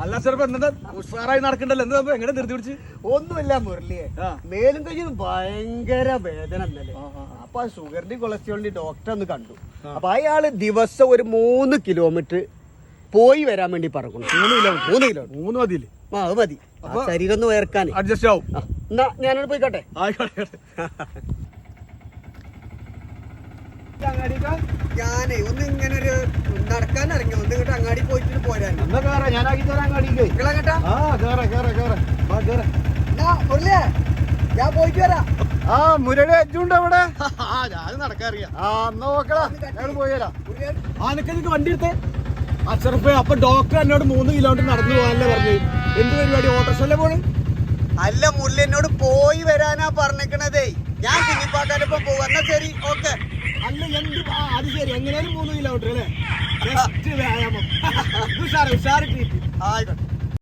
അല്ല ചെറുപ്പം എന്താ ഉഷാറായി നടക്കണ്ടല്ലോ എന്താ എങ്ങനെ ധൃതി പിടിച്ച്? ഒന്നുമില്ല മുരളിയെ, മേലും കയ്യും ഭയങ്കര വേദന ഇന്നലെ. അപ്പൊ ഷുഗറിന്റെ കൊളസ്ട്രോളിന്റെ ഡോക്ടറെ ഒന്ന് കണ്ടു. അപ്പൊ അയാള് ദിവസം ഒരു 3 കിലോമീറ്റർ പോയി വരാൻ വേണ്ടി പറഞ്ഞു. 3 കിലോമീറ്റർ 3 മതിയില്ലേ? അത് മതി, ശരീരം ഒന്ന് വേർക്കാൻ അഡ്ജസ്റ്റ് ആവും. എന്നാ ഞാനോട് പോയിക്കോട്ടെ. ഞാനേ ഒന്ന് ഇങ്ങനെ ഒരു നടക്കാൻ ഇറങ്ങി, ഒന്ന് ഇങ്ങോട്ട് അങ്ങാടി പോയിട്ട് പോരാൻ. ഞാനാക്കി തരാം അങ്ങാടിക്ക്. മുരളിയെ, ഞാൻ പോയിട്ട് വരാം. മുരളി അജുണ്ട് അവിടെ. ഞാൻ നടക്കാറിയാം. നോക്കടാ, ഞങ്ങൾ പോയാലോ. നിനക്ക് വണ്ടി എടുത്തേ. ചെറുപ്പേ, അപ്പൊ ഡോക്ടർ എന്നോട് 3 കിലോമീറ്റർ നടന്നു പോകാനല്ലേ പറഞ്ഞു. എന്ത് പരിപാടി, ഓട്ടോറിക്ഷല്ലേ പോണ്? അല്ല മുരളി, എന്നോട് പോയി വരാനാ പറഞ്ഞേക്കണതേ. ഞാൻ കുഞ്ഞിപ്പാക്കാരൊപ്പം പോവാ. എന്നാ ശരി, ഓക്കെ. അല്ല അത് ശരി, എങ്ങനെയാലും 3 കിലോമീറ്റർ അല്ലേ? വ്യായാമം. ഉഷാറ് ട്രീറ്റ്. ആയിക്കോട്ടെ.